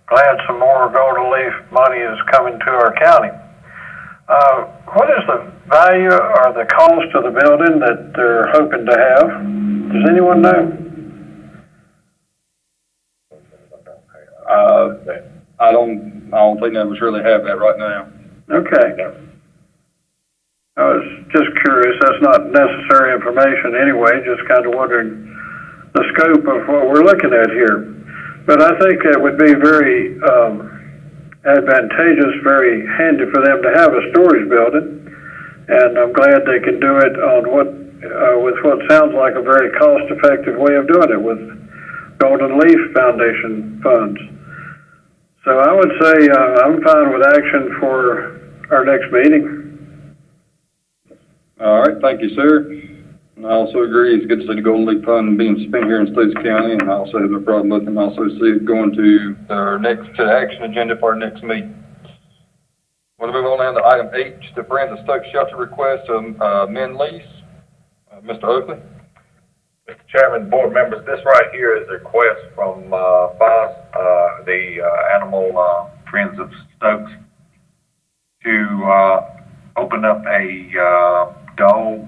glad some more Golden Leaf money is coming to our county. What is the value or the cost of the building that they're hoping to have? Does anyone know? I don't think none of us really have that right now. Okay. I was just curious. That's not necessary information anyway, just kind of wondering the scope of what we're looking at here. But I think it would be very advantageous, very handy for them to have a storage building. And I'm glad they can do it on with what sounds like a very cost-effective way of doing it with Golden Leaf Foundation funds. So I would say I'm fine with action for our next meeting. All right, thank you, sir. And I also agree, it's good to see the Golden Leaf Fund being spent here in Stokes County, and I also have no problem with it. I also see it going to the action agenda for our next meeting. We'll move on down to item H, the Friends of Stokes Shelter request to amend lease. Mr. Oakley? Mr. Chairman, board members, this right here is a request from FOS, the Animal Friends of Stokes, to open up a dog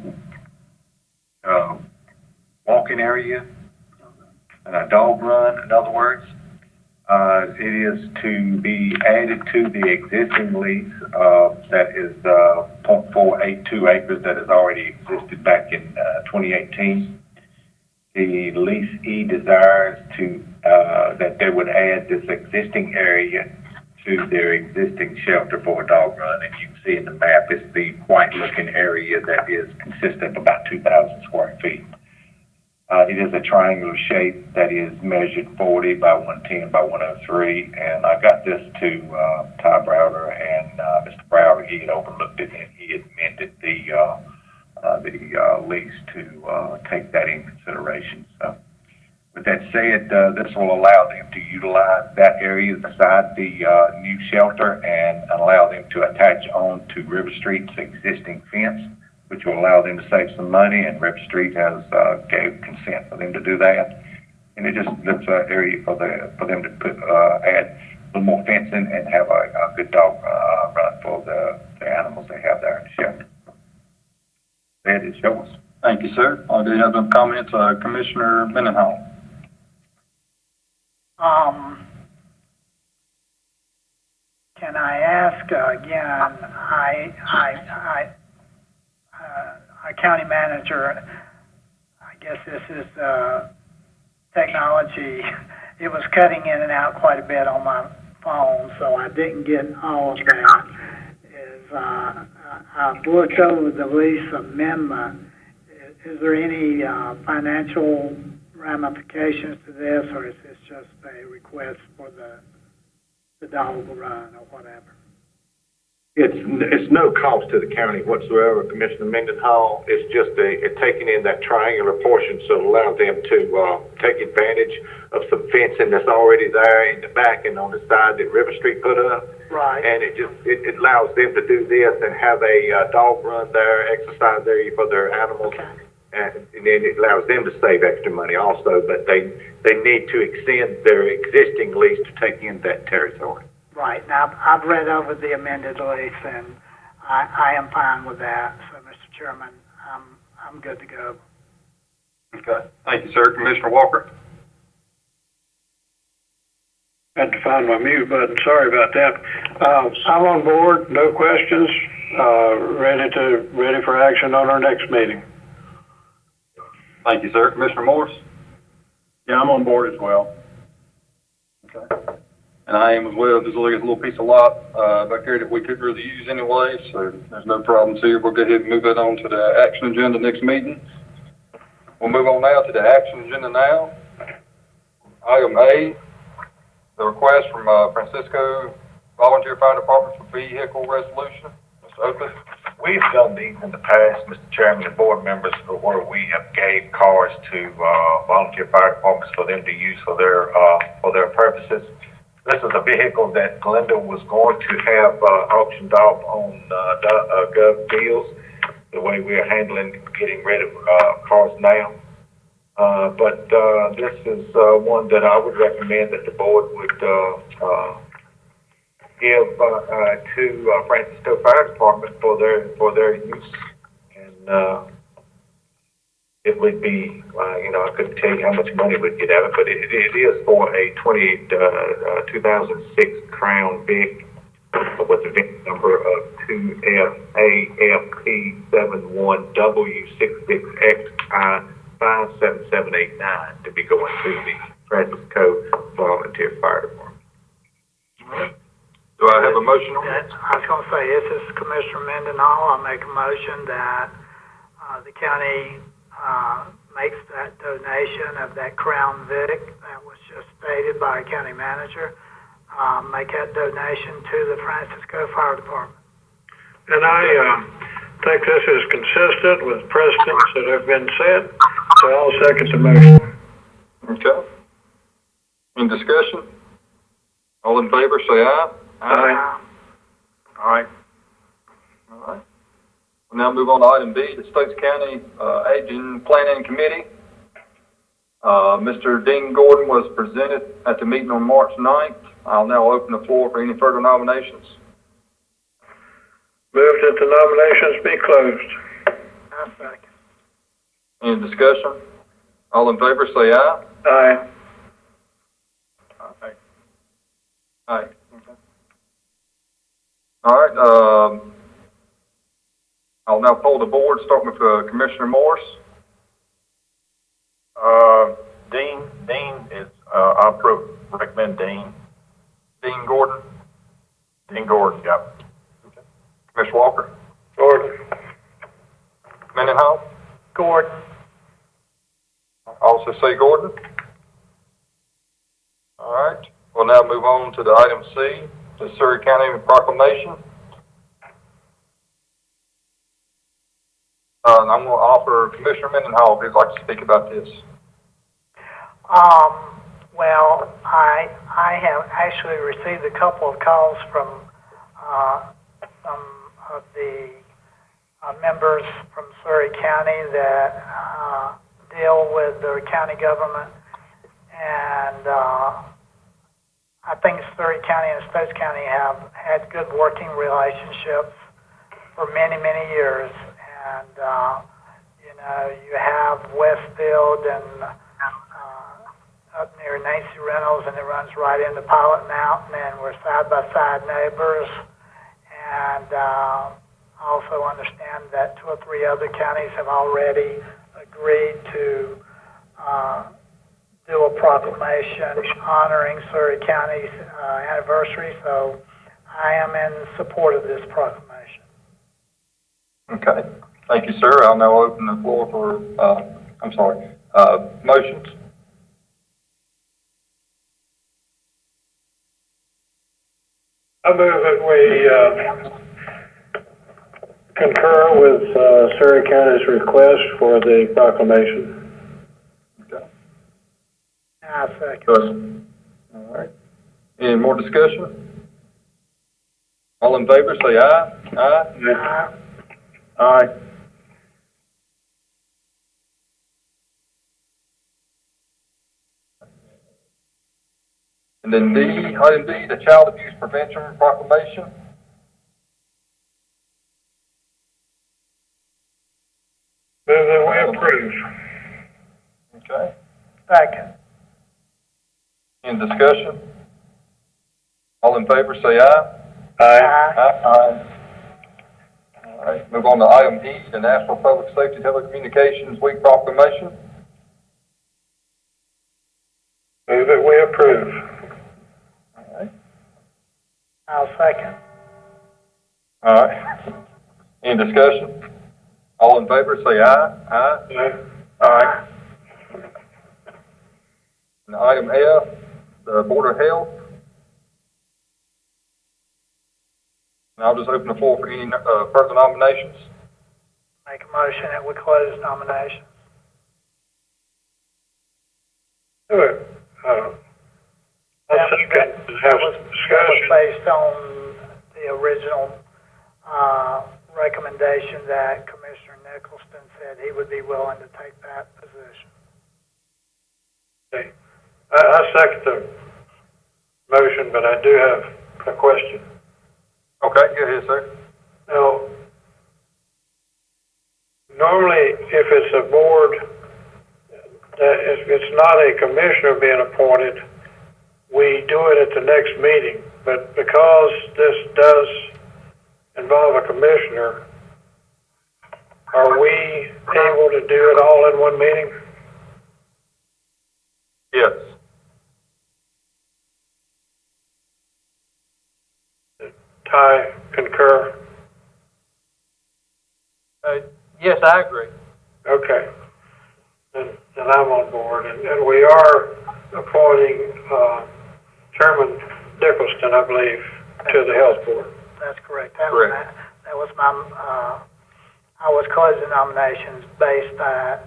walking area, a dog run, in other words. It is to be added to the existing lease that is 0.482 acres that has already existed back in 2018. The leasee desires to that they would add this existing area to their existing shelter for a dog run, and you can see in the map it's the white-looking area that consists of about 2,000 square feet. It is a triangular shape that is measured 40 by 110 by 103, and I got this to Ty Browder, and Mr. Browder, he had overlooked it, and he had amended the lease to take that in consideration. So, with that said, this will allow them to utilize that area beside the new shelter and allow them to attach on to River Street's existing fence, which will allow them to save some money, and River Street has gave consent for them to do that. And it just looks an area for them to add a little more fencing and have a good dog run for the animals they have there in the shelter. That is yours. Thank you, sir. Do you have some comments, Commissioner Mendenhall? Can I ask again, our county manager, I guess this is technology, it was cutting in and out quite a bit on my phone, so I didn't get all of that. I've looked over the lease amendment. Is there any financial ramifications to this, or is this just a request for the dog run or whatever? It's no cost to the county whatsoever, Commissioner Mendenhall. It's just taking in that triangular portion, so it allows them to take advantage of some fencing that's already there in the back and on the side that River Street put up. Right. And it allows them to do this and have a dog run there, exercise area for their animals. Okay. And then it allows them to save extra money also, but they need to extend their existing lease to take in that territory. Right. Now, I've read over the amended lease, and I am fine with that. So, Mr. Chairman, I'm good to go. Okay. Thank you, sir. Commissioner Walker? Had to find my mute button, sorry about that. I'm on board, no questions, ready for action on our next meeting. Thank you, sir. Commissioner Morris? Yeah, I'm on board as well. Okay. And I am as well. Just look at a little piece of lot back here that we could really use anyway, so there's no problems here. We'll go ahead and move it on to the action agenda next meeting. We'll move on now to the action agenda now. Item A, the request from Francisco Volunteer Fire Department for vehicle resolution. Mr. Oakley? We've done these in the past, Mr. Chairman and board members, where we have gave cars to volunteer fire departments for them to use for their purposes. This is a vehicle that Glenda was going to have auctioned off on Gov Deals, the way we are getting rid of cars now. But this is one that I would recommend that the board would give to Francisco Fire Department for their use. And it would be, I couldn't tell you how much money we'd get out of it, but it is for a 2006 Crown Vic with the VIN number of 2FAFP71W66XI57789 to be going to the Francisco Volunteer Fire Department. Do I have a motion on that? I was going to say, this is Commissioner Mendenhall. I'll make a motion that the county makes that donation of that Crown Vic that was just stated by our county manager, make that donation to the Francisco Fire Department. And I think this is consistent with precedents that have been set, so I'll second the motion. Okay. Any discussion? All in favor, say aye. Aye. All right. All right. We'll now move on to item B, the Stokes County Aging Planning Committee. Mr. Dean Gordon was presented at the meeting on March 9th. I'll now open the floor for any further nominations. Move that the nominations be closed. I second. Any discussion? All in favor, say aye. Aye. Aye. Aye. Okay. All right. I'll now poll the board, starting with Commissioner Morris. Dean is, I recommend Dean. Dean Gordon. Dean Gordon, yep. Okay. Commissioner Walker. Gordon. Mendenhall. Gordon. I also say Gordon. All right. We'll now move on to the item C, the Surrey County Proclamation. And I'm going to offer Commissioner Mendenhall if he'd like to speak about this. Well, I have actually received a couple of calls from some of the members from Surrey County that deal with their county government, and I think Surrey County and Stokes County have had good working relationships for many, many years. And, you have Westfield and up near Nancy Reynolds, and it runs right into Pilot Mountain, and we're side-by-side neighbors. And also understand that 2 or 3 other counties have already agreed to do a proclamation honoring Surrey County's anniversary. So I am in support of this proclamation. Okay. Thank you, sir. I'll now open the floor for, motions. I move that we concur with Surrey County's request for the proclamation. Okay. I second. Good. All right. Any more discussion? All in favor, say aye. Aye. Aye. And then D, item D, the Child Abuse Prevention Proclamation. Move that we approve. Okay. Second. Any discussion? All in favor, say aye. Aye. Aye. All right, move on to item E, the National Public Safety Telecommunications Week Proclamation. Move that we approve. All right. I'll second. All right. Any discussion? All in favor, say aye. Aye. Aye. And item F, the Board of Health. And I'll just open the floor for any further nominations. Make a motion that we close nominations. Do it. I'll second and have some That was discussion. based on the original, recommendation that Commissioner Nicholson said he would be willing to take that position. Okay. I second the motion, but I do have a question. Okay, go ahead, sir. Now, normally, if it's a board, if it's not a commissioner being appointed, we do it at the next meeting. But because this does involve a commissioner, are we able to do it all in one meeting? Yes. Ty, concur? Yes, I agree. Okay. Then I'm on board, and we are appointing, Chairman Nicholson, I believe, to the Health Board. That's correct. Correct. That was my, I was closing nominations based on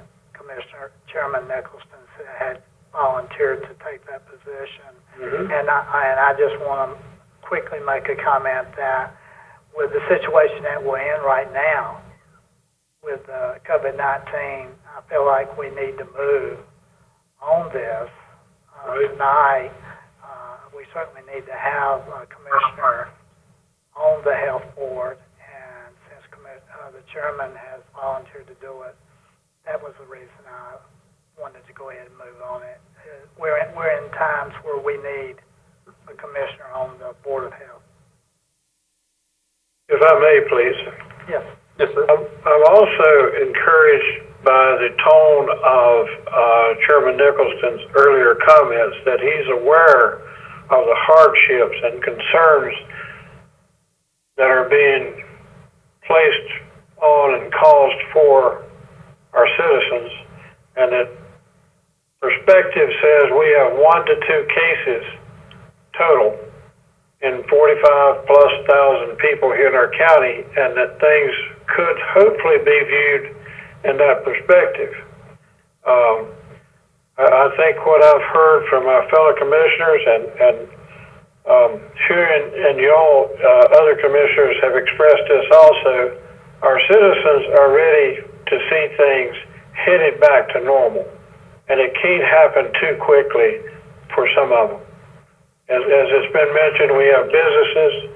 Chairman Nicholson had volunteered to take that position. Mm-hmm. And I just want to quickly make a comment that with the situation that we're in right now, with COVID-19, I feel like we need to move on this Right. tonight. We certainly need to have a commissioner on the health board, and since the chairman has volunteered to do it, that was the reason I wanted to go ahead and move on it. We're in times where we need a commissioner on the Board of Health. If I may, please. Yes. Yes, sir. I'm also encouraged by the tone of Chairman Nicholson's earlier comments that he's aware of the hardships and concerns that are being placed on and caused for our citizens, and that perspective says we have 1 to 2 cases total in 45 plus thousand people here in our county, and that things could hopefully be viewed in that perspective. I think what I've heard from my fellow commissioners and hearing, and y'all, other commissioners have expressed this also, our citizens are ready to see things headed back to normal, and it can't happen too quickly for some of them. As it's been mentioned, we have businesses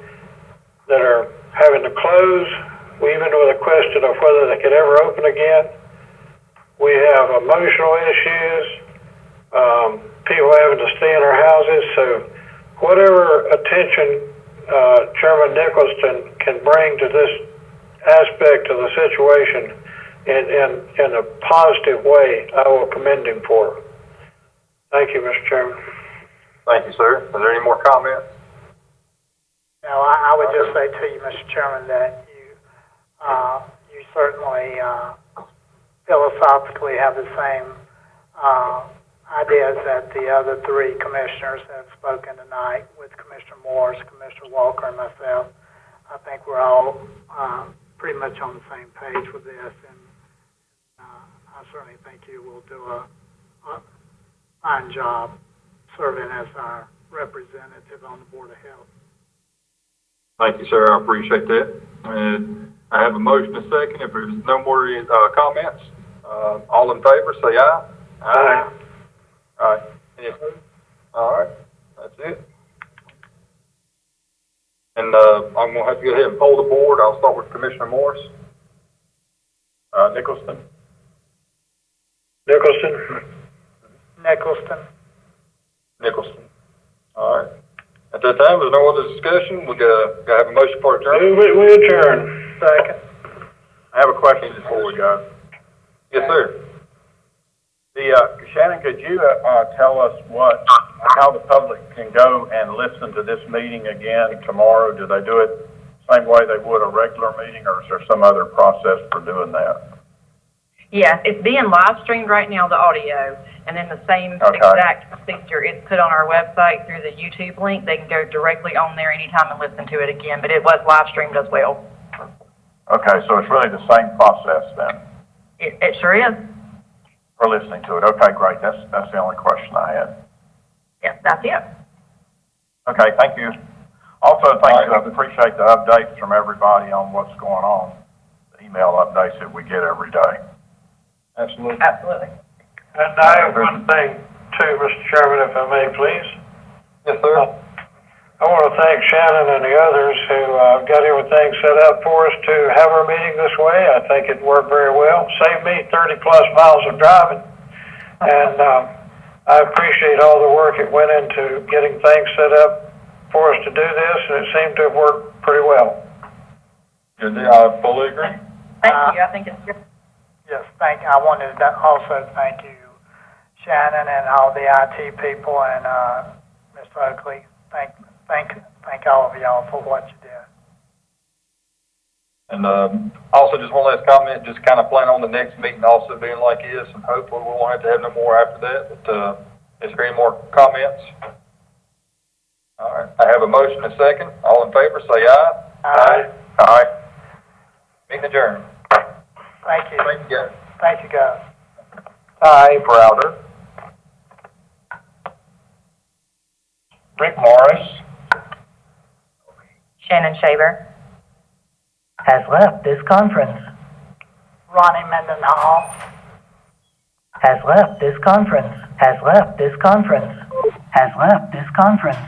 that are having to close, even with a question of whether they could ever open again. We have emotional issues, people having to stay in their houses. So whatever attention Chairman Nicholson can bring to this aspect of the situation in a positive way, I will commend him for. Thank you, Mr. Chairman. Thank you, sir. Are there any more comments? No, I would just say to you, Mr. Chairman, that you certainly philosophically have the same ideas that the other 3 commissioners have spoken tonight, with Commissioner Morris, Commissioner Walker, and myself. I think we're all pretty much on the same page with this, and I certainly think you will do a fine job serving as our representative on the Board of Health. Thank you, sir. I appreciate that. And I have a motion and a second. If there's no more comments, all in favor, say aye. Aye. Aye. Any opposed? All right, that's it. And I'm gonna have to go ahead and poll the board. I'll start with Commissioner Morris. Nicholson. Nicholson. Nicholson. All right. At that time, there's no other discussion. We gotta have a motion for adjournment. Move it, we adjourn. Second. I have a question before we go. Yes, sir. Shannon, could you, tell us how the public can go and listen to this meeting again tomorrow? Do they do it same way they would a regular meeting, or is there some other process for doing that? Yeah, it's being live streamed right now, the audio, and then the same Okay. exact procedure is put on our website through the YouTube link. They can go directly on there anytime and listen to it again, but it was live streamed as well. Okay, so it's really the same process then, It sure is. for listening to it. Okay, great. That's the only question I had. Yeah, that's it. Okay, thank you. Also, thank you. I appreciate the updates from everybody on what's going on, the email updates that we get every day. Absolutely. Absolutely. And I have one thing too, Mr. Chairman, if I may, please. Yes, sir. I want to thank Shannon and the others who got everything set up for us to have our meeting this way. I think it worked very well. Saved me 30-plus miles of driving. And I appreciate all the work it went into getting things set up for us to do this, and it seemed to have worked pretty well. Good deal. I fully agree. Thank you. I think it's good. Yes, I wanted to also thank you, Shannon, and all the IT people, and Mr. Oakley. Thank all of y'all for what you did. And also just one last comment, just kind of plan on the next meeting also being like this, and hopefully we won't have to have no more after that, but is there any more comments? All right, I have a motion and a second. All in favor, say aye. Aye. Aye. Meeting adjourned. Thank you. Thank you, guys. Thank you, guys. Aye, Browder. Rick Morris. Shannon Shaver. Has left this conference. Ronnie Mendenhall. Has left this conference. Has left this conference. Has left this conference.